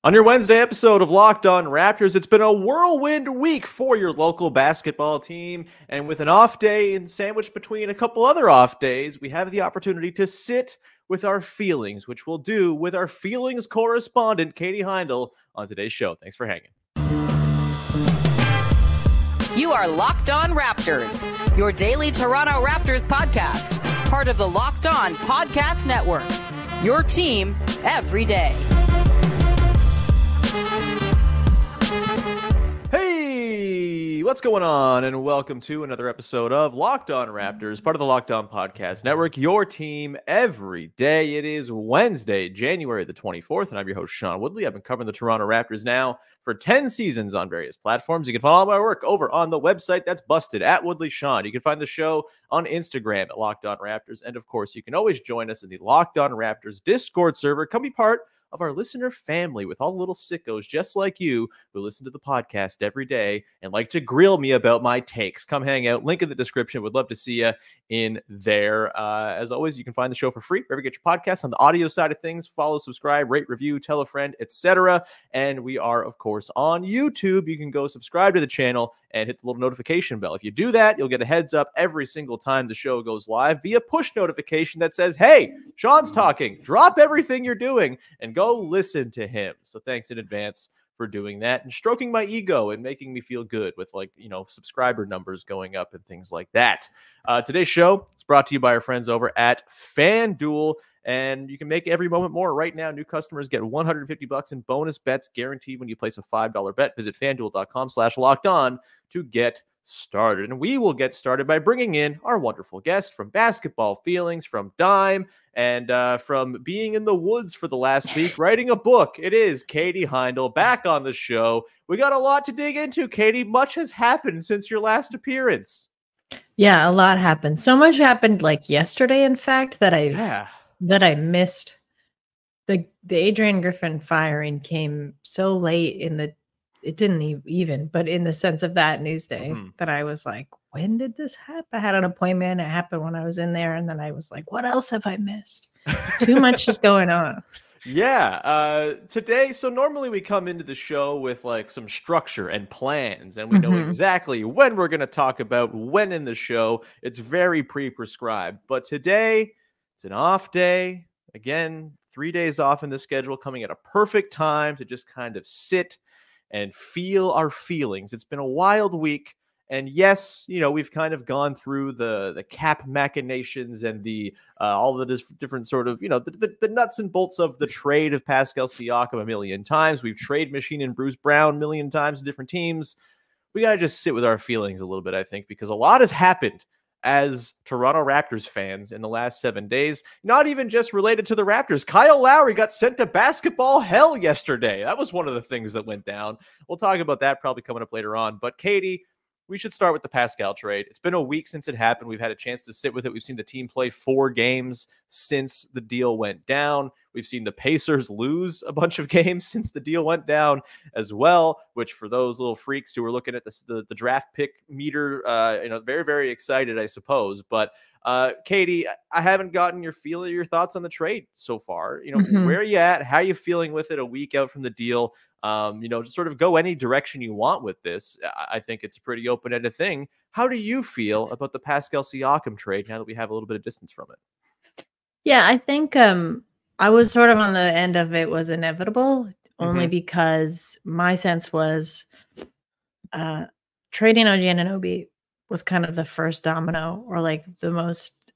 On your Wednesday episode of Locked On Raptors, it's been a whirlwind week for your local basketball team. And with an off day and sandwiched between a couple other off days, we have the opportunity to sit with our feelings, which we'll do with our feelings correspondent, Katie Heindl, on today's show. Thanks for hanging. You are Locked On Raptors, your daily Toronto Raptors podcast, part of the Locked On Podcast Network, your team every day. Hey, what's going on? And welcome to another episode of Locked On Raptors, part of the Locked On Podcast Network, your team every day. It is Wednesday, January the 24th, and I'm your host, Sean Woodley. I've been covering the Toronto Raptors now for 10 seasons on various platforms. You can follow my work over on the website that's busted at Woodley Sean. You can find the show on Instagram at Locked On Raptors. And of course, you can always join us in the Locked On Raptors Discord server. Come be part of our listener family with all the little sickos just like you who listen to the podcast every day and like to grill me about my takes. Come hang out. Link in the description. Would love to see you in there. As always, you can find the show for free wherever you get your podcasts. On the audio side of things, follow, subscribe, rate, review, tell a friend, etc. And we are, of course, on YouTube. You can go subscribe to the channel and hit the little notification bell. If you do that, you'll get a heads up every single time the show goes live via push notification that says, hey, Sean's talking. Drop everything you're doing and go listen to him. So thanks in advance for doing that and stroking my ego and making me feel good with, like, subscriber numbers going up and things like that. Today's show is brought to you by our friends over at FanDuel, and you can make every moment more. Right now, new customers get $150 in bonus bets guaranteed when you place a $5 bet. Visit FanDuel.com/lockedon to get started. And we will get started by bringing in our wonderful guest from Basketball Feelings, from Dime, and from being in the woods for the last week, writing a book. It is Katie Heindl back on the show. We got a lot to dig into, Katie. Much has happened since your last appearance. Yeah, a lot happened. So much happened like yesterday, in fact, that I missed. The Adrian Griffin firing came so late in the, it didn't even, but in the sense of that news day, that I was like, when did this happen? I had an appointment. It happened when I was in there. And then I was like, what else have I missed? Too much is going on. Yeah. Today, so normally we come into the show with like some structure and plans, and we know exactly when we're going to talk about when in the show. It's very pre-prescribed. But today, it's an off day. Again, 3 days off in the schedule, coming at a perfect time to just kind of sit and feel our feelings. It's been a wild week. And yes, we've kind of gone through the cap machinations and the all the different sort of, the nuts and bolts of the trade of Pascal Siakam a million times. We've trade machine and Bruce Brown a million times to different teams. We got to just sit with our feelings a little bit, I think, because a lot has happened as Toronto Raptors fans in the last 7 days, not even just related to the Raptors. Kyle Lowry got sent to basketball hell yesterday. That was one of the things that went down. We'll talk about that probably coming up later on. But Katie, we should start with the Pascal trade. It's been a week since it happened. We've had a chance to sit with it. We've seen the team play 4 games since the deal went down. We've seen the Pacers lose a bunch of games since the deal went down as well, which for those little freaks who are looking at the draft pick meter, very, very excited, I suppose. But Katie, I haven't gotten your thoughts on the trade so far. Where are you at? How are you feeling with it a week out from the deal? Just sort of go any direction you want with this. I think it's a pretty open-ended thing. How do you feel about the Pascal Siakam trade now that we have a little bit of distance from it? Yeah, I think I was sort of on the end of it was inevitable, only because my sense was trading OG Anunoby was kind of the first domino, or like the most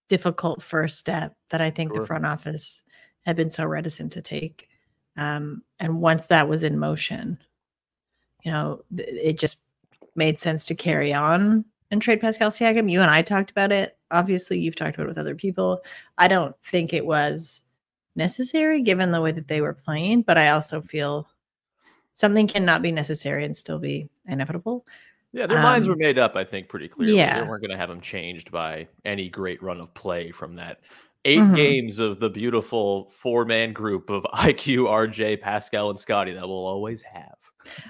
difficult first step that I think the front office had been so reticent to take. And once that was in motion, it just made sense to carry on and trade Pascal Siakam. You and I talked about it. Obviously, you've talked about it with other people. I don't think it was necessary given the way that they were playing, but I also feel something cannot be necessary and still be inevitable. Yeah, their minds were made up, I think, pretty clearly. Yeah. They weren't going to have them changed by any great run of play from that 8 games of the beautiful 4-man group of IQ, RJ, Pascal, and Scotty that we'll always have.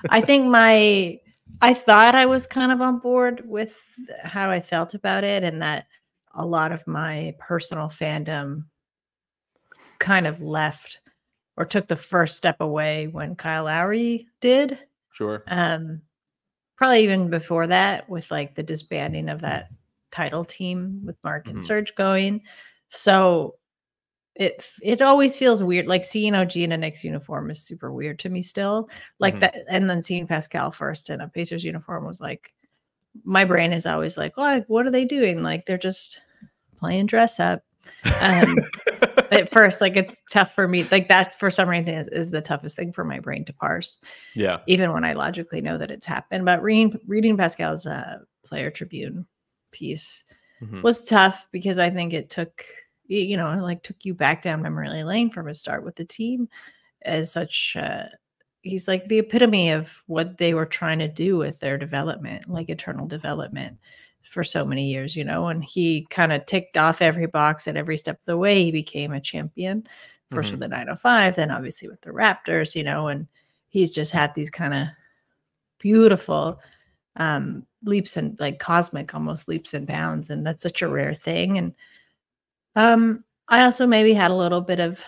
I think I thought I was kind of on board with how I felt about it, and that a lot of my personal fandom kind of left or took the first step away when Kyle Lowry did. Sure. Probably even before that, with like the disbanding of that title team with Mark and Serge going. So it always feels weird. Like seeing OG in a Knicks uniform is super weird to me still. Like that, and then seeing Pascal first in a Pacers uniform was like, my brain is always like, oh, what are they doing? Like they're just playing dress up. At first, like it's tough for me. Like that for some reason is the toughest thing for my brain to parse. Yeah. Even when I logically know that it's happened. But reading Pascal's Player Tribune piece was tough because I think it took, took you back down memory lane from his start with the team as such. He's like the epitome of what they were trying to do with their development, like eternal development for so many years, and he kind of ticked off every box at every step of the way. He became a champion first with the 905, then obviously with the Raptors, and he's just had these kind of beautiful leaps and like cosmic almost leaps and bounds. And that's such a rare thing. And I also maybe had a little bit of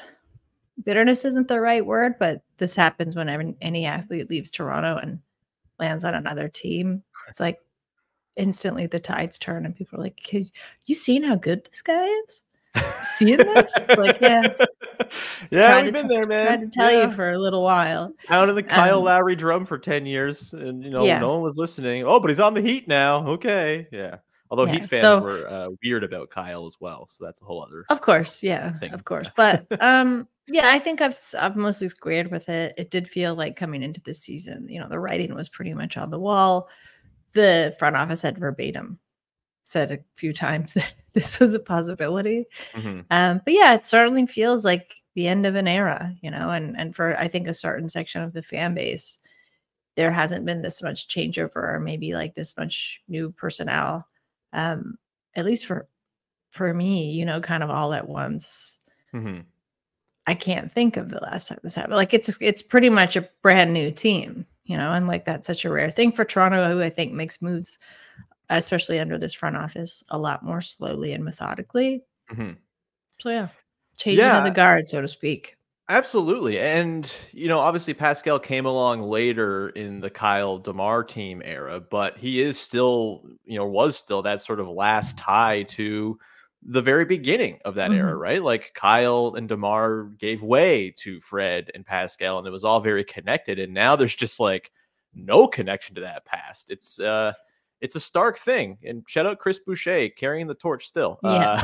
bitterness isn't the right word, but this happens whenever any athlete leaves Toronto and lands on another team. It's like instantly the tides turn and people are like, you seen how good this guy is? Seeing this? It's like, yeah, we've been there, man. Tried to tell you for a little while. Out of the Kyle Lowry drum for 10 years, and no one was listening. Oh, but he's on the Heat now. Okay, yeah. Although Heat fans were weird about Kyle as well, so that's a whole other. Of course, thing. Of course, but I think I've mostly squared with it. It did feel like coming into this season, the writing was pretty much on the wall. The front office had verbatim said a few times that this was a possibility. But yeah, it certainly feels like the end of an era, and for, I think, a certain section of the fan base, there hasn't been this much changeover or maybe like this much new personnel, at least for me, kind of all at once. I can't think of the last time this happened. Like it's pretty much a brand new team, and like that's such a rare thing for Toronto, who I think makes moves, especially under this front office, a lot more slowly and methodically. So yeah, changing of the guard, so to speak. Absolutely. And, obviously Pascal came along later in the Kyle DeMar team era, but he is still, was still that sort of last tie to the very beginning of that era, right? Like Kyle and DeMar gave way to Fred and Pascal, and it was all very connected. And now there's just like no connection to that past. It's a stark thing. And shout out Chris Boucher carrying the torch still. Yeah.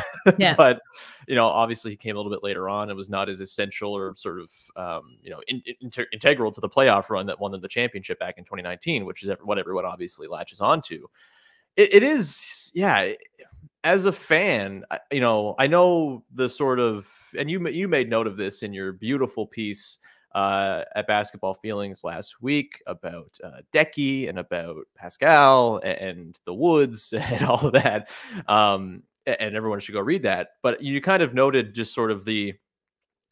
But, obviously he came a little bit later on. It was not as essential or sort of, integral to the playoff run that won them the championship back in 2019, which is what everyone obviously latches onto. It is, as a fan, I know the sort of, and you made note of this in your beautiful piece at Basketball Feelings last week about Decky and about Pascal and the Woods and all of that. And everyone should go read that. But you kind of noted just sort of you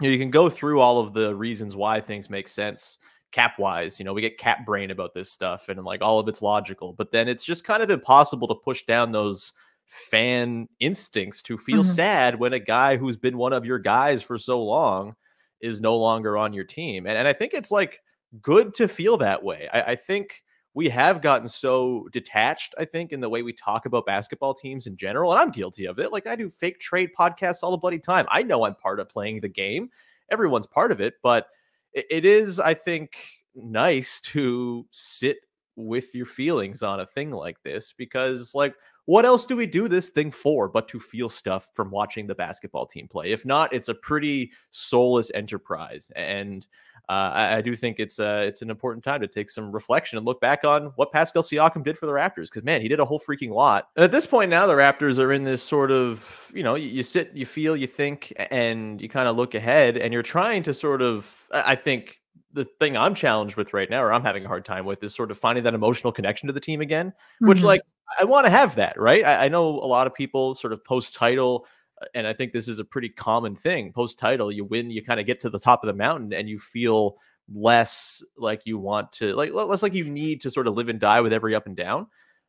can go through all of the reasons why things make sense cap wise. We get cap brain about this stuff and like all of it's logical, but then it's just kind of impossible to push down those fan instincts to feel sad when a guy who's been one of your guys for so long is no longer on your team. And I think it's like good to feel that way. I think we have gotten so detached, I think, in the way we talk about basketball teams in general. And I'm guilty of it. Like I do fake trade podcasts all the bloody time. I know I'm part of playing the game. Everyone's part of it, but it is, I think, nice to sit with your feelings on a thing like this, because like, what else do we do this thing for but to feel stuff from watching the basketball team play? If not, it's a pretty soulless enterprise. And I do think it's an important time to take some reflection and look back on what Pascal Siakam did for the Raptors, because, man, he did a whole freaking lot. And at this point now, the Raptors are in this sort of, you sit, you feel, you think, and you kind of look ahead, and you're trying to sort of, I think, the thing I'm challenged with right now, or I'm having a hard time with, is sort of finding that emotional connection to the team again, which, like, I want to have that, right? I know a lot of people sort of post-title, and I think this is a pretty common thing. Post-title, you win, you kind of get to the top of the mountain, and you feel less like you want to, like, less like you need to sort of live and die with every up and down.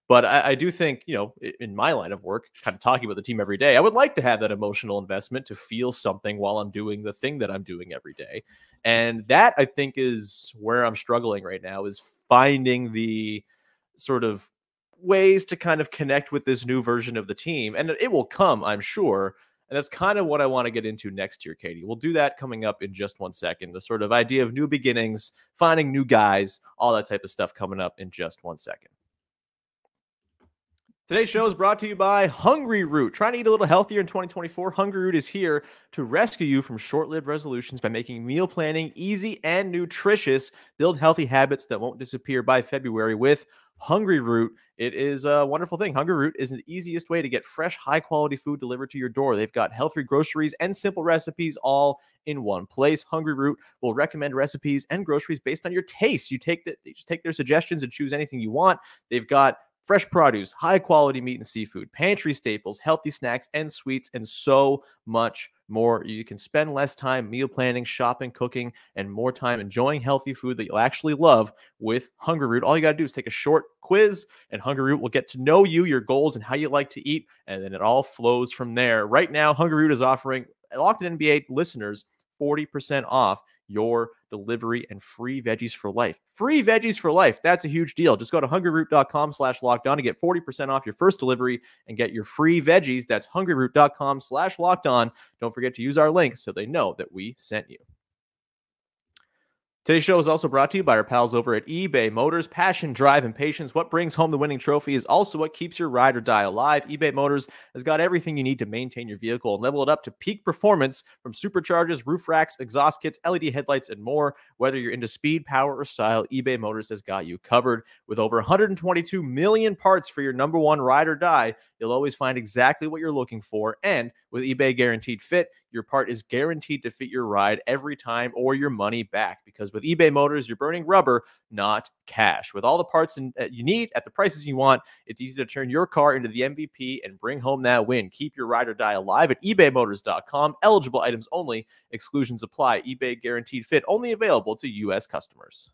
But I do think, in my line of work, kind of talking about the team every day, I would like to have that emotional investment to feel something while I'm doing the thing that I'm doing every day. And that, I think, is where I'm struggling right now, is finding the sort of ways to kind of connect with this new version of the team. And it will come, I'm sure. And that's kind of what I want to get into next year, Katie. We'll do that coming up in just 1 second. The sort of idea of new beginnings, finding new guys, all that type of stuff coming up in just 1 second. Today's show is brought to you by Hungry Root. Trying to eat a little healthier in 2024? Hungry Root is here to rescue you from short-lived resolutions by making meal planning easy and nutritious. Build healthy habits that won't disappear by February with Hungry Root. It is a wonderful thing. Hungry Root is the easiest way to get fresh, high-quality food delivered to your door. They've got healthy groceries and simple recipes all in one place. Hungry Root will recommend recipes and groceries based on your taste. You just take their suggestions and choose anything you want. They've got fresh produce, high-quality meat and seafood, pantry staples, healthy snacks and sweets, and so much more. You can spend less time meal planning, shopping, cooking, and more time enjoying healthy food that you'll actually love with Hungry Root. All you got to do is take a short quiz, and Hungry Root will get to know you, your goals, and how you like to eat, and then it all flows from there. Right now, Hungry Root is offering Locked In NBA listeners 40% off your delivery and free veggies for life. Free veggies for life. That's a huge deal. Just go to hungryroot.com/lockedon to get 40% off your first delivery and get your free veggies. That's hungryroot.com/lockedon. Don't forget to use our link so they know that we sent you. Today's show is also brought to you by our pals over at eBay Motors. Passion, drive, and patience. What brings home the winning trophy is also what keeps your ride or die alive. eBay Motors has got everything you need to maintain your vehicle and level it up to peak performance, from superchargers, roof racks, exhaust kits, LED headlights, and more. Whether you're into speed, power, or style, eBay Motors has got you covered. With over 122 million parts for your number one ride or die, you'll always find exactly what you're looking for. And with eBay Guaranteed Fit, your part is guaranteed to fit your ride every time or your money back. Because with eBay Motors, you're burning rubber, not cash. With all the parts you need at the prices you want, it's easy to turn your car into the MVP and bring home that win. Keep your ride or die alive at ebaymotors.com. Eligible items only. Exclusions apply. eBay Guaranteed Fit only available to U.S. customers.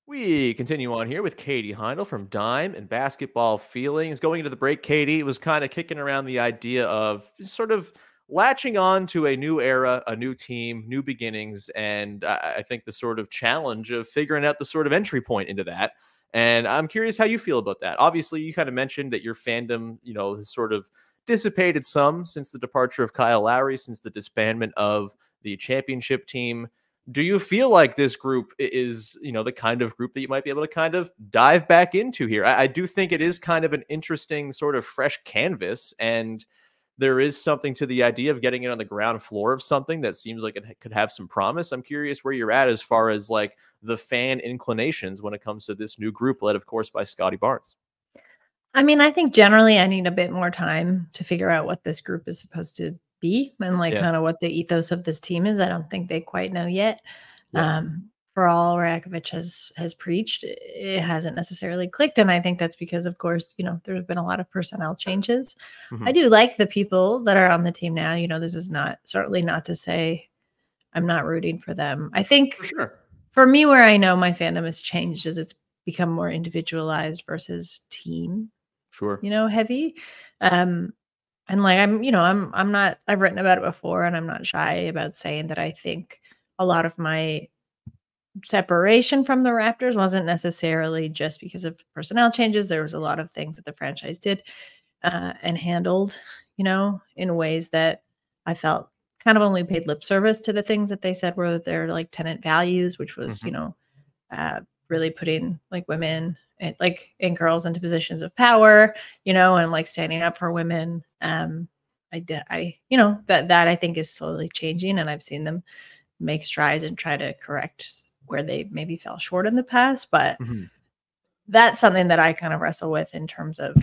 We continue on here with Katie Heindl from Dime and Basketball Feelings. Going into the break, Katie was kind of kicking around the idea of sort of latching on to a new era, a new team, new beginnings, and I think the sort of challenge of figuring out the sort of entry point into that. And I'm curious how you feel about that. Obviously, you kind of mentioned that your fandom, has sort of dissipated some since the departure of Kyle Lowry, since the disbandment of the championship team. Do you feel like this group is, the kind of group that you might be able to kind of dive back into here? I do think it is kind of an interesting sort of fresh canvas, and there is something to the idea of getting it on the ground floor of something that seems like it could have some promise. I'm curious where you're at as far as like the fan inclinations when it comes to this new group, led, of course, by Scotty Barnes. I mean, I think generally I need a bit more time to figure out what this group is supposed to be and kind of what the ethos of this team is. I don't think they quite know yet. Yeah. For all Rakovic has preached, it hasn't necessarily clicked. And I think that's because, of course, there's been a lot of personnel changes. Mm-hmm. I do like the people that are on the team now. This is certainly not to say I'm not rooting for them. I think for sure, for me, where I know my fandom has changed is it's become more individualized versus team. Sure. Heavy. And I'm not, I've written about it before, and I'm not shy about saying that I think a lot of my separation from the Raptors wasn't necessarily just because of personnel changes. There was a lot of things that the franchise did and handled, in ways that I felt kind of only paid lip service to the things that they said were their like tenant values, which was, really putting like women and girls into positions of power, and like standing up for women. That I think is slowly changing, and I've seen them make strides and try to correct where they maybe fell short in the past. But that's something that I kind of wrestle with in terms of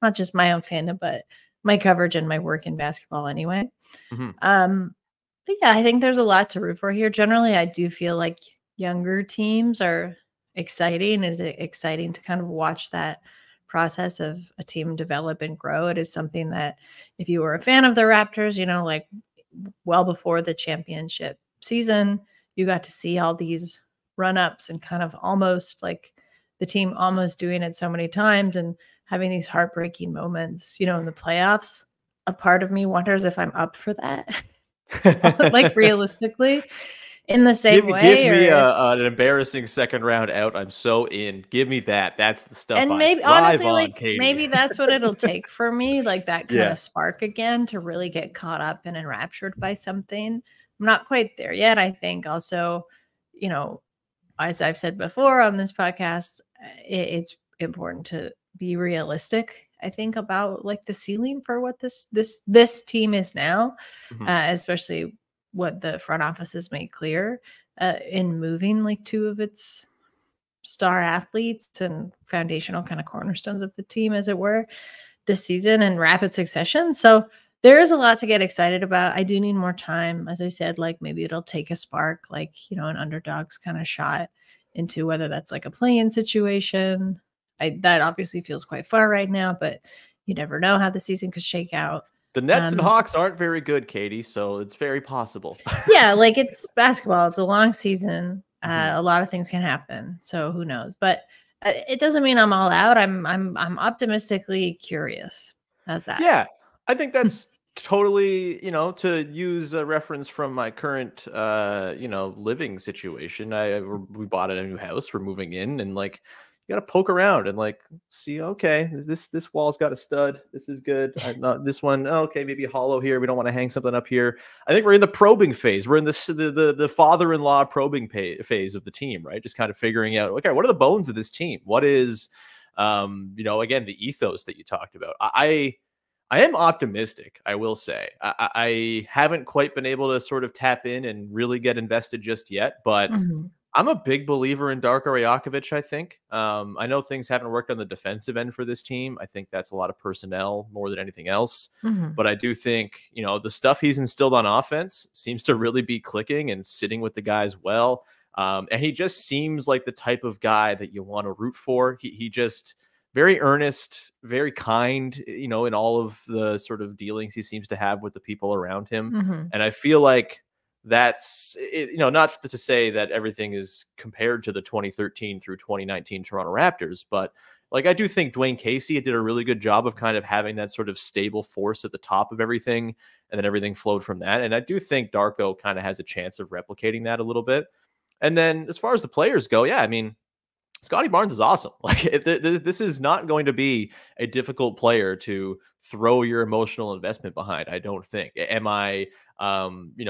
not just my own fandom, but my coverage and my work in basketball anyway. But yeah, I think there's a lot to root for here. Generally, I do feel like younger teams are exciting. It's exciting to kind of watch that process of a team develop and grow. It is something that if you were a fan of the Raptors, well before the championship season, you got to see all these run-ups and kind of almost like the team almost doing it so many times and having these heartbreaking moments, in the playoffs, a part of me wonders if I'm up for that. Like realistically, in the same way. Give me an embarrassing second round out. I'm so in. Give me that. That's the stuff. And maybe honestly, like maybe that's what it'll take for me, like that kind of spark again to really get caught up and enraptured by something. I'm not quite there yet. I think also, as I've said before on this podcast, it's important to be realistic, I think, about like the ceiling for what this team is now, especially what the front office has made clear in moving like two of its star athletes and foundational kind of cornerstones of the team, as it were, this season in rapid succession. So there is a lot to get excited about. I do need more time. As I said, like maybe it'll take a spark, like, an underdog's kind of shot into whether that's like a play-in situation. That obviously feels quite far right now, but you never know how the season could shake out. The Nets and Hawks aren't very good, Katie, so it's very possible. Yeah, like it's basketball. It's a long season. A lot of things can happen, so who knows? But it doesn't mean I'm all out. I'm optimistically curious. How's that? Yeah, I think that's totally, to use a reference from my current, living situation. We bought a new house. We're moving in, and like, you got to poke around and like see, okay, this wall's got a stud. This is good. This one, okay, maybe hollow here. We don't want to hang something up here. I think we're in the probing phase. We're in the father-in-law probing phase of the team, right? Just kind of figuring out, okay, what are the bones of this team? What is, again, the ethos that you talked about? I am optimistic, I will say. I haven't quite been able to sort of tap in and really get invested just yet, but I'm a big believer in Darko Rajakovic, I think. I know things haven't worked on the defensive end for this team. I think that's a lot of personnel more than anything else. But I do think, the stuff he's instilled on offense seems to really be clicking and sitting with the guys well. And he just seems like the type of guy that you want to root for. He just very earnest, very kind, in all of the sort of dealings he seems to have with the people around him. And I feel like that's it, not to say that everything is compared to the 2013 through 2019 Toronto Raptors, but like I do think Dwayne Casey did a really good job of kind of having that sort of stable force at the top of everything, and then everything flowed from that. And I do think Darko kind of has a chance of replicating that a little bit. And then as far as the players go, yeah, I mean, Scotty Barnes is awesome. Like this is not going to be a difficult player to throw your emotional investment behind. I don't think. Am I,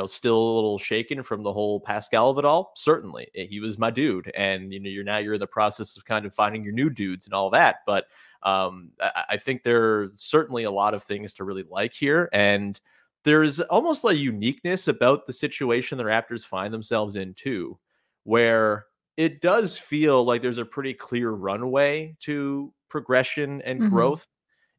still a little shaken from the whole Pascal of it all? Certainly, he was my dude, and you're in the process of kind of finding your new dudes and all that. But I think there are certainly a lot of things to really like here, and there's almost a uniqueness about the situation the Raptors find themselves in too, where it does feel like there's a pretty clear runway to progression and growth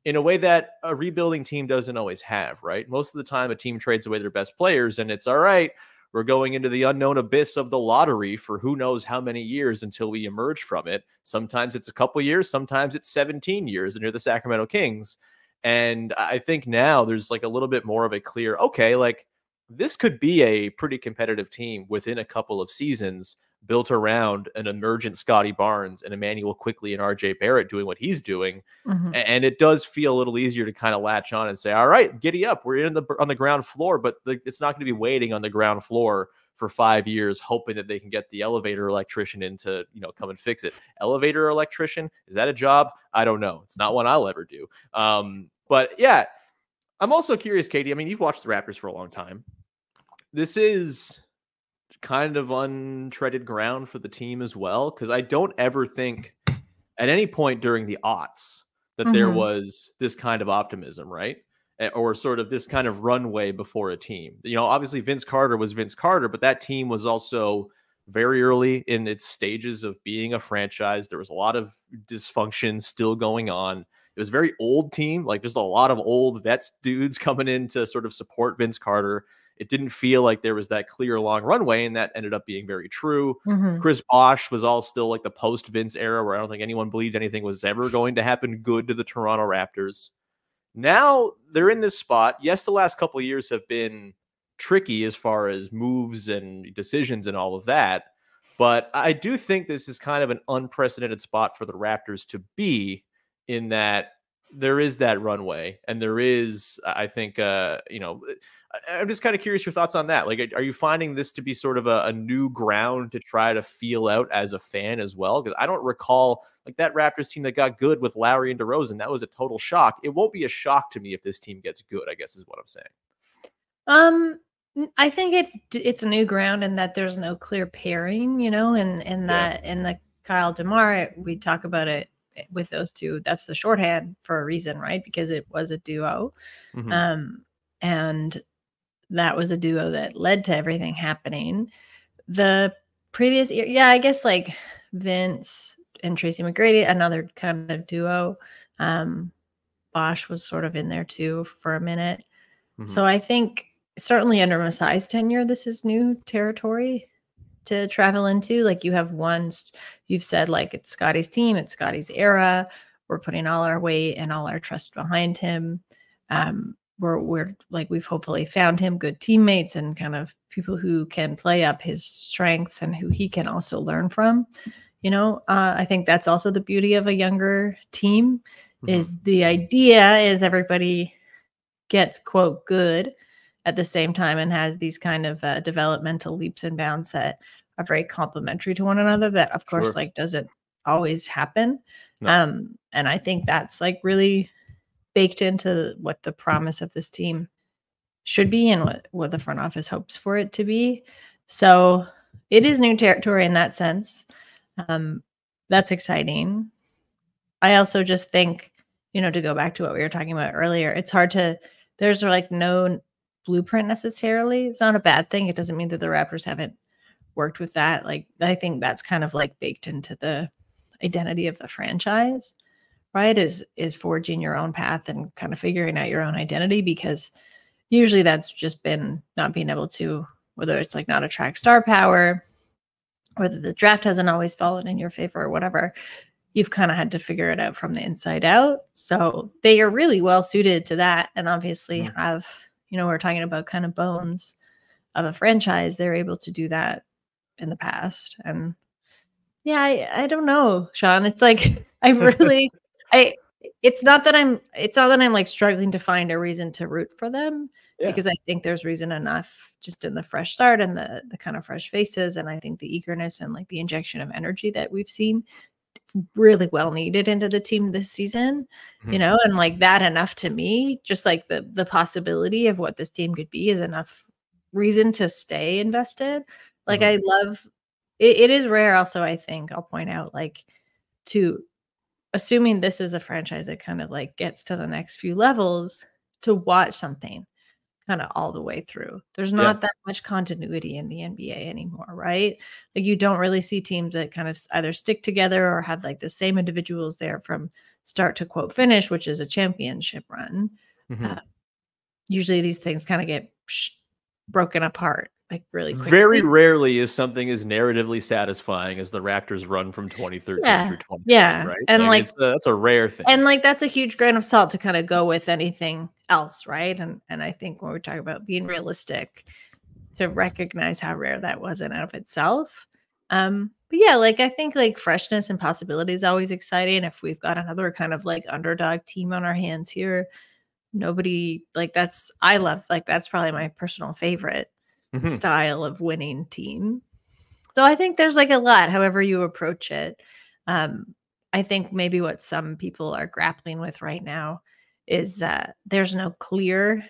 in a way that a rebuilding team doesn't always have, right? Most of the time, a team trades away their best players, and it's all right, we're going into the unknown abyss of the lottery for who knows how many years until we emerge from it. Sometimes it's a couple years, sometimes it's 17 years, and you're the Sacramento Kings. And I think now there's like a little bit more of a clear, okay, like this could be a pretty competitive team within a couple of seasons, built around an emergent Scotty Barnes and Emmanuel Quickley and RJ Barrett doing what he's doing. And it does feel a little easier to kind of latch on and say, all right, giddy up. We're on the ground floor, but it's not going to be waiting on the ground floor for 5 years, hoping that they can get the elevator electrician in to, come and fix it. Elevator electrician, is that a job? I don't know. It's not one I'll ever do. But yeah, I'm also curious, Katie. I mean, you've watched the Raptors for a long time. This is kind of untreaded ground for the team as well, because I don't ever think at any point during the aughts that there was this kind of optimism, right? Or sort of this kind of runway before a team. Obviously Vince Carter was Vince Carter, but that team was also very early in its stages of being a franchise. There was a lot of dysfunction still going on. It was a very old team, like just a lot of old vets dudes coming in to sort of support Vince Carter. It didn't feel like there was that clear long runway, and that ended up being very true. Chris Bosh was all still like the post-Vince era, where I don't think anyone believed anything was ever going to happen good to the Toronto Raptors. Now they're in this spot. Yes, the last couple of years have been tricky as far as moves and decisions and all of that, But I do think this is kind of an unprecedented spot for the Raptors to be, in that there is that runway, and there is, I think, I'm just kind of curious your thoughts on that. Like, are you finding this to be sort of a new ground to try to feel out as a fan as well? Because I don't recall like that Raptors team that got good with Lowry and DeRozan. That was a total shock. It won't be a shock to me if this team gets good, I guess is what I'm saying. I think it's new ground in that there's no clear pairing, and that in the Kyle DeMar, we talk about it with those two. That's the shorthand for a reason, right? Because it was a duo. And that was a duo that led to everything happening. The previous year, I guess like Vince and Tracy McGrady, another kind of duo. Bosch was sort of in there too for a minute. So I think certainly under Masai's tenure, this is new territory to travel into. Like you have you've said like it's Scotty's team, it's Scotty's era. We're putting all our weight and all our trust behind him. We're like, we've hopefully found him good teammates and kind of people who can play up his strengths and who he can also learn from. I think that's also the beauty of a younger team is the idea is everybody gets quote good at the same time and has these kind of developmental leaps and bounds that are very complementary to one another that of course like doesn't always happen. No. And I think that's like really baked into what the promise of this team should be and what the front office hopes for it to be. So it is new territory in that sense. That's exciting. I also just think, to go back to what we were talking about earlier, it's hard there's like no blueprint necessarily. It's not a bad thing. It doesn't mean that the Raptors haven't worked with that. Like, I think that's kind of like baked into the identity of the franchise, right? Is forging your own path and kind of figuring out your own identity, because usually that's just been not being able to, whether it's like not attract star power, whether the draft hasn't always fallen in your favor or whatever, you've kind of had to figure it out from the inside out. So they are really well suited to that. And obviously have, we're talking about kind of bones of a franchise. They're able to do that in the past. And yeah, I don't know, Sean. It's like, it's not that I'm like struggling to find a reason to root for them, because I think there's reason enough just in the fresh start and the kind of fresh faces. And I think the eagerness and like the injection of energy that we've seen really well needed into the team this season, and like that enough to me, just like the possibility of what this team could be is enough reason to stay invested. Like I love it is rare also, I think I'll point out, like, to assuming this is a franchise that kind of like gets to the next few levels, to watch something kind of all the way through. There's not that much continuity in the NBA anymore, right? Like you don't really see teams that kind of either stick together or have like the same individuals there from start to quote finish, which is a championship run. Usually these things kind of get broken apart like really quickly. Very rarely is something as narratively satisfying as the Raptors run from 2013 through 2020. Yeah. Right? And like that's a rare thing. And like that's a huge grain of salt to kind of go with anything else, right? And I think when we talk about being realistic, to recognize how rare that was in and of itself. But yeah, like I think like freshness and possibility is always exciting. If we've got another kind of like underdog team on our hands here, nobody like that's probably my personal favorite style of winning team. So I think there's like a lot, however you approach it. I think maybe what some people are grappling with right now is there's no clear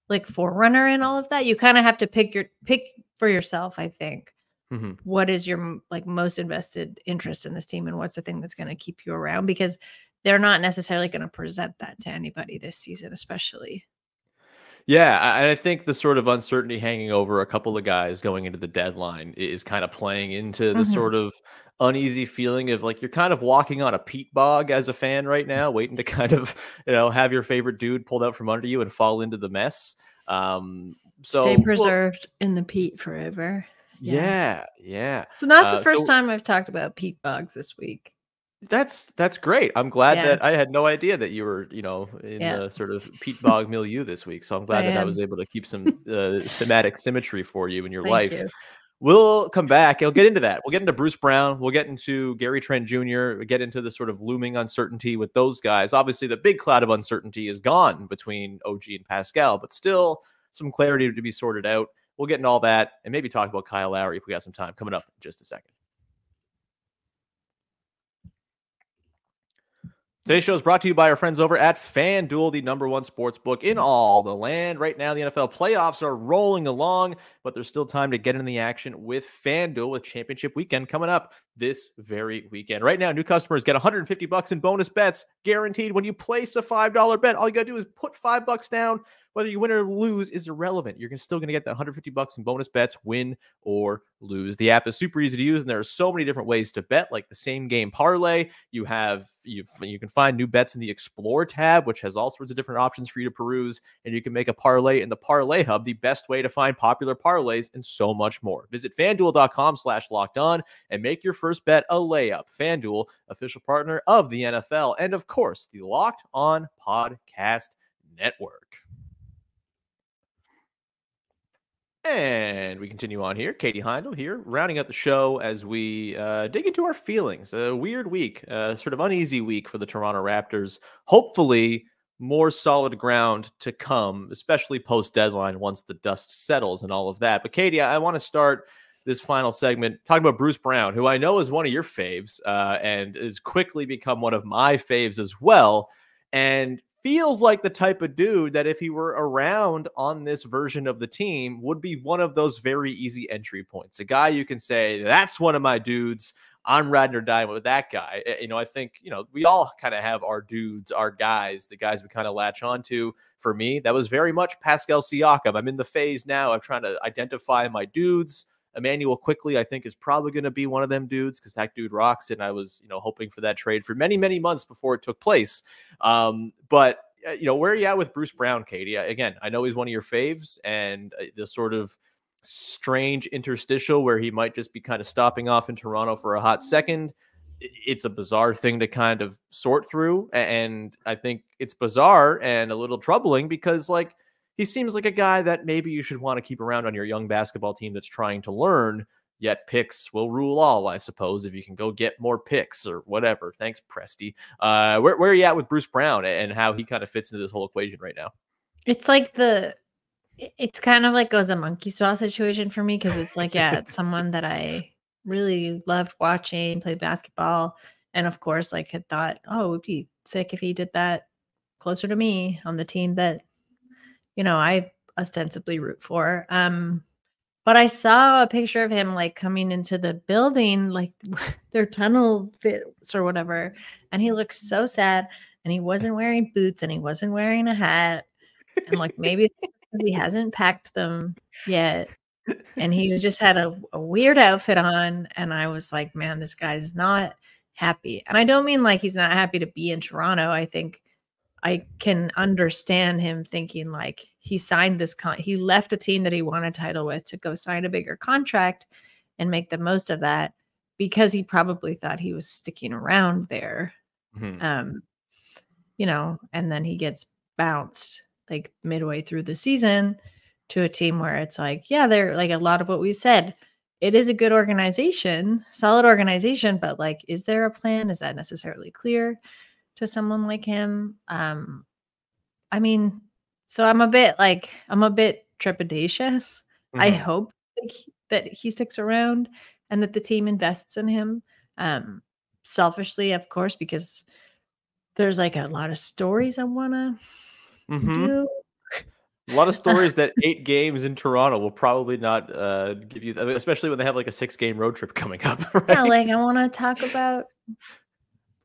like forerunner in all of that. You kind of have to pick for yourself, I think. What is your like most invested interest in this team, and what's the thing that's going to keep you around? Because they're not necessarily going to present that to anybody this season, especially. Yeah, and I think the sort of uncertainty hanging over a couple of guys going into the deadline is kind of playing into the sort of uneasy feeling of like you're kind of walking on a peat bog as a fan right now, waiting to kind of, have your favorite dude pulled out from under you and fall into the mess. So stay preserved in the peat forever. Yeah. It's not the first time I've talked about peat bogs this week. That's great. I'm glad that I had no idea that you were, in the sort of peat bog milieu this week. So I'm glad that I was able to keep some thematic symmetry for you in your life. We'll come back. We'll get into that. We'll get into Bruce Brown. We'll get into Gary Trent Jr. We'll get into the sort of looming uncertainty with those guys. Obviously, the big cloud of uncertainty is gone between OG and Pascal, but still some clarity to be sorted out. We'll get into all that and maybe talk about Kyle Lowry if we got some time coming up in just a second. Today's show is brought to you by our friends over at FanDuel, the #1 sports book in all the land. Right now, the NFL playoffs are rolling along, but there's still time to get in the action with FanDuel with championship weekend coming up this very weekend. Right now, new customers get $150 in bonus bets guaranteed when you place a $5 bet. All you got to do is put $5 down. Whether you win or lose is irrelevant. You're still going to get that $150 in bonus bets, win or lose. The app is super easy to use, and there are so many different ways to bet, like the same game parlay. You can find new bets in the Explore tab, which has all sorts of different options for you to peruse, and you can make a parlay in the Parlay Hub, the best way to find popular parlays, and so much more. Visit FanDuel.com/lockedon and make your first bet a layup. FanDuel, official partner of the NFL, and of course, the Locked On Podcast Network. And we continue on here. Katie Heindl here, rounding out the show as we dig into our feelings. A weird week, sort of uneasy week for the Toronto Raptors. Hopefully, more solid ground to come, especially post-deadline once the dust settles and all of that. But Katie, I want to start this final segment talking about Bruce Brown, who I know is one of your faves and has quickly become one of my faves as well. And feels like the type of dude that if he were around on this version of the team would be one of those very easy entry points. A guy you can say, that's one of my dudes. I'm riding or dying with that guy. I think, we all kind of have our dudes, our guys, the guys we kind of latch on to. For me, that was very much Pascal Siakam. I'm in the phase now of trying to identify my dudes. Emmanuel Quickly, I think, is probably going to be one of them dudes because that dude rocks, and I was, hoping for that trade for many, many months before it took place. But where are you at with Bruce Brown, Katie? Again, I know he's one of your faves, and the sort of strange interstitial where he might just be kind of stopping off in Toronto for a hot second. It's a bizarre thing to kind of sort through, and I think it's bizarre and a little troubling because, he seems like a guy that maybe you should want to keep around on your young basketball team that's trying to learn, yet picks will rule all, I suppose, if you can go get more picks or whatever. Thanks, Presty. Where are you at with Bruce Brown and how he kind of fits into this whole equation right now? It's it's kind of like goes a monkey swell situation for me because it's it's someone that I really loved watching play basketball. And of course, had thought, oh, it would be sick if he did that closer to me on the team that I ostensibly root for. But I saw a picture of him coming into the building, their tunnel fits or whatever. And he looked so sad, and he wasn't wearing boots, and he wasn't wearing a hat. And maybe he hasn't packed them yet. And he just had a weird outfit on. And I was like, man, this guy's not happy. And I don't mean he's not happy to be in Toronto. I think I can understand him thinking he signed this he left a team that he won a title with to go sign a bigger contract and make the most of that because he probably thought he was sticking around there. Mm-hmm. And then he gets bounced midway through the season to a team where it's they're a lot of what we said. It is a good organization, solid organization, but is there a plan? Is that necessarily clear to someone like him? So I'm a bit trepidatious. Mm-hmm. I hope that he sticks around and that the team invests in him. Selfishly, of course, because there's a lot of stories I want to do. A lot of stories that 8 games in Toronto will probably not give you, especially when they have a 6-game road trip coming up. Right? Yeah, I want to talk about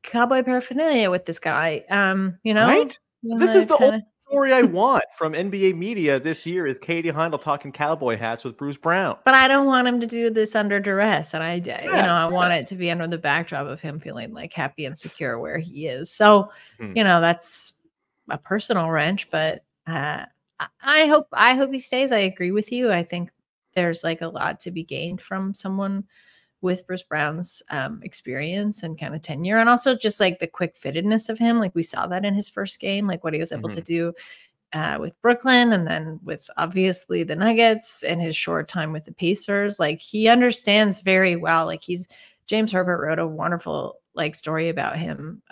cowboy paraphernalia with this guy. Right? This is the only story I want from NBA media this year is Katie Heindl talking cowboy hats with Bruce Brown. But I don't want him to do this under duress. And I want it to be under the backdrop of him feeling happy and secure where he is. So, that's a personal wrench, but I hope he stays. I agree with you. I think there's a lot to be gained from someone with Bruce Brown's experience and kind of tenure, and also just the quick fittedness of him. We saw that in his first game, what he was able to do with Brooklyn, and then with obviously the Nuggets and his short time with the Pacers. Like, he understands very well. Like, James Herbert wrote a wonderful like story about him.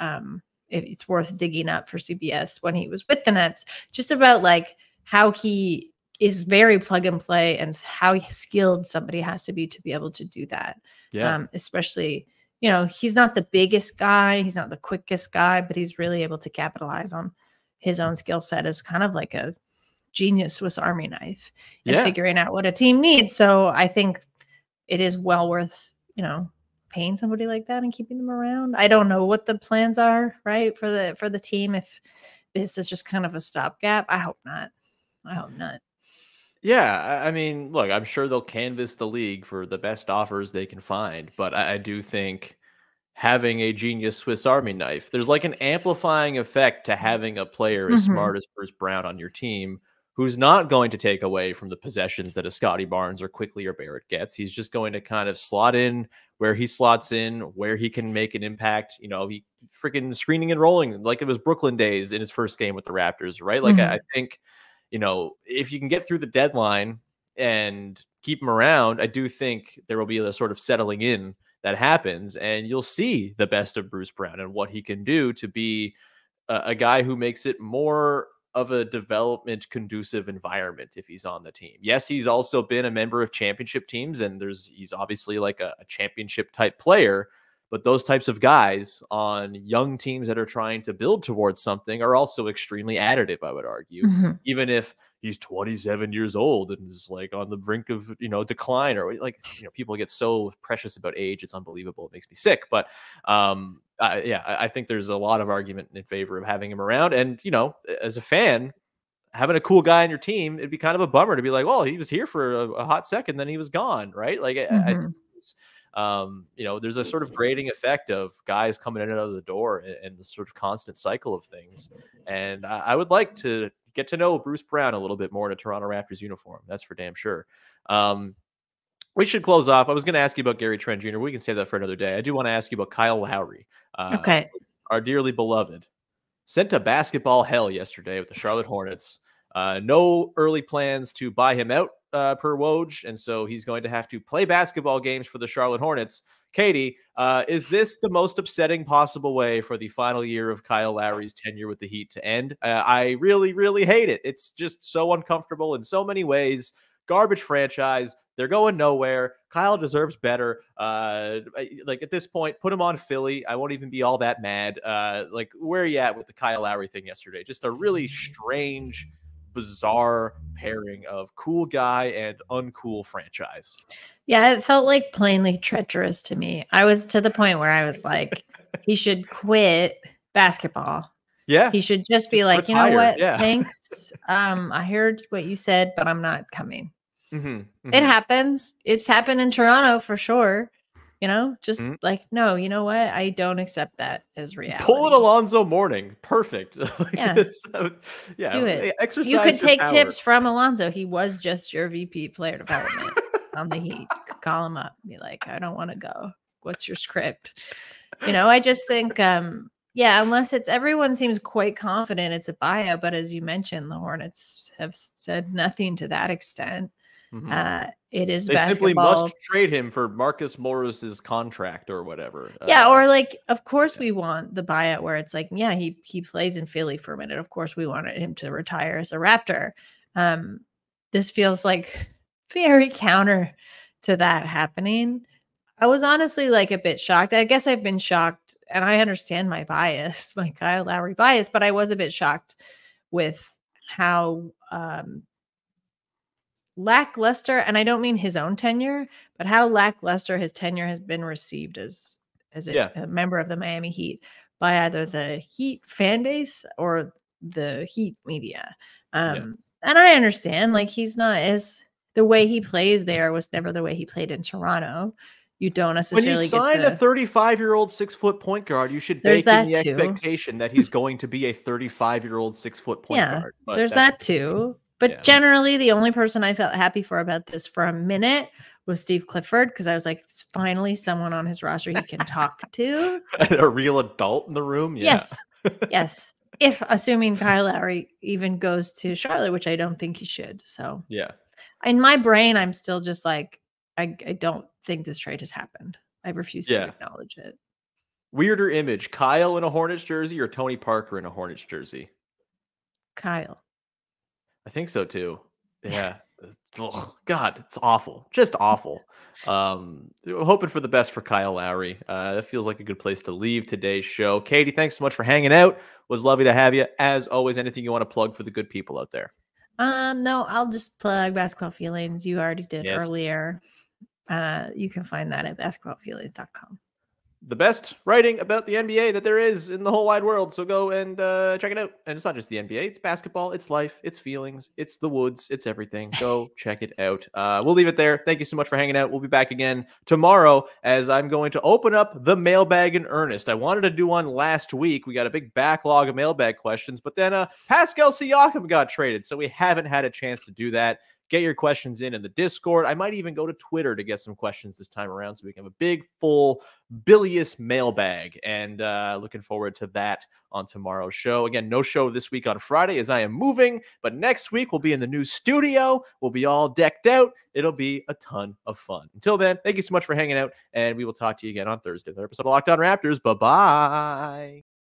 It's worth digging up for CBS when he was with the Nets, just about like how he is very plug and play and how skilled somebody has to be able to do that. Yeah. Especially, he's not the biggest guy, he's not the quickest guy, but he's really able to capitalize on his own skill set as kind of like a genius Swiss Army knife and figuring out what a team needs. So I think it is well worth, paying somebody like that and keeping them around. I don't know what the plans are, right, for the team. If this is just kind of a stopgap, I hope not. Yeah, I mean, look, I'm sure they'll canvass the league for the best offers they can find, but I do think having a genius Swiss Army knife, there's like an amplifying effect to having a player as smart as Bruce Brown on your team, who's not going to take away from the possessions that a Scotty Barnes or Quickly or Barrett gets. He's just going to kind of slot in where he slots in, where he can make an impact. He freaking screening and rolling like it was Brooklyn days in his first game with the Raptors, right? Like, I think, if you can get through the deadline and keep him around, I do think there will be a sort of settling in that happens, and you'll see the best of Bruce Brown and what he can do to be a guy who makes it more of a development conducive environment if he's on the team. Yes, he's also been a member of championship teams, and he's obviously like a championship type player, but those types of guys on young teams that are trying to build towards something are also extremely additive, I would argue, even if he's 27 years old and is like on the brink of, decline, or like, people get so precious about age. It's unbelievable. It makes me sick. But I think there's a lot of argument in favor of having him around. And, as a fan, having a cool guy on your team, it'd be kind of a bummer to be like, well, he was here for a hot second, then he was gone. Right. Like, there's a sort of grading effect of guys coming in and out of the door and the sort of constant cycle of things. And I would like to get to know Bruce Brown a little bit more in a Toronto Raptors uniform. That's for damn sure. We should close off. I was going to ask you about Gary Trent Jr. We can save that for another day. I do want to ask you about Kyle Lowry. Okay. Our dearly beloved sent to basketball hell yesterday with the Charlotte Hornets. No early plans to buy him out per Woj, and so he's going to have to play basketball games for the Charlotte Hornets. Katie, is this the most upsetting possible way for the final year of Kyle Lowry's tenure with the Heat to end? I really, really hate it. It's just so uncomfortable in so many ways. Garbage franchise. They're going nowhere. Kyle deserves better. Like, at this point, put him on Philly. I won't even be all that mad. Like, where are you at with the Kyle Lowry thing yesterday? Just a really strange, bizarre pairing of cool guy and uncool franchise. Yeah, it felt like plainly treacherous to me. I was to the point where I was like, he should quit basketball. Yeah. He should just be like, retire. You know what? Yeah. Thanks. I heard what you said, but I'm not coming. It happens. It's happened in Toronto for sure. Just like, no, you know what? I don't accept that as reality. Pull it Alonzo Mourning. Perfect. Yeah. Do it. Exercise you could take power. tips from Alonzo. He was just your VP player development on the Heat. You could call him up and be like, I don't want to go. What's your script? I just think, unless everyone seems quite confident it's a buyout, but as you mentioned, the Hornets have said nothing to that extent. It is they basketball. Simply must trade him for Marcus Morris's contract or whatever. Or like, of course we want the buyout where it's like, yeah, he plays in Philly for a minute. Of course we wanted him to retire as a Raptor. This feels like very counter to that happening. I was honestly like a bit shocked. I guess I've been shocked, and I understand my bias, my Kyle Lowry bias, but I was a bit shocked with how lackluster, and I don't mean his own tenure, but how lackluster his tenure has been received as a member of the Miami Heat by either the Heat fan base or the Heat media. And I understand, like, he's not the way he plays there was never the way he played in Toronto. You don't necessarily when you sign a 35-year-old 6-foot point guard, you should bake in the expectation that he's going to be a 35-year-old 6-foot point guard. But there's that too. But generally, the only person I felt happy for about this for a minute was Steve Clifford, because I was like, it's finally someone on his roster he can talk to. A real adult in the room. Yes. If assuming Kyle Lowry even goes to Charlotte, which I don't think he should. So Yeah. In my brain, I'm still just like, I don't think this trade has happened. I refuse to acknowledge it. Weirder image, Kyle in a Hornets jersey or Tony Parker in a Hornets jersey? Kyle. I think so too. Yeah. Oh, God, it's awful. Just awful. Hoping for the best for Kyle Lowry. That feels like a good place to leave today's show. Katie, thanks so much for hanging out. Was lovely to have you. As always, anything you want to plug for the good people out there? No, I'll just plug Basketball Feelings. You already did earlier. You can find that at basketballfeelings.com. The best writing about the NBA that there is in the whole wide world. So go and check it out. And it's not just the NBA. It's basketball. It's life. It's feelings. It's the woods. It's everything. Go check it out. We'll leave it there. Thank you so much for hanging out. We'll be back again tomorrow as I'm going to open up the mailbag in earnest. I wanted to do one last week. We got a big backlog of mailbag questions, but then Pascal Siakam got traded. So we haven't had a chance to do that. Get your questions in the Discord. I might even go to Twitter to get some questions this time around so we can have a big, full, bilious mailbag. And looking forward to that on tomorrow's show. Again, no show this week on Friday as I am moving, but next week we'll be in the new studio. We'll be all decked out. It'll be a ton of fun. Until then, thank you so much for hanging out, and we will talk to you again on Thursday. Another episode of Locked On Raptors. Bye-bye.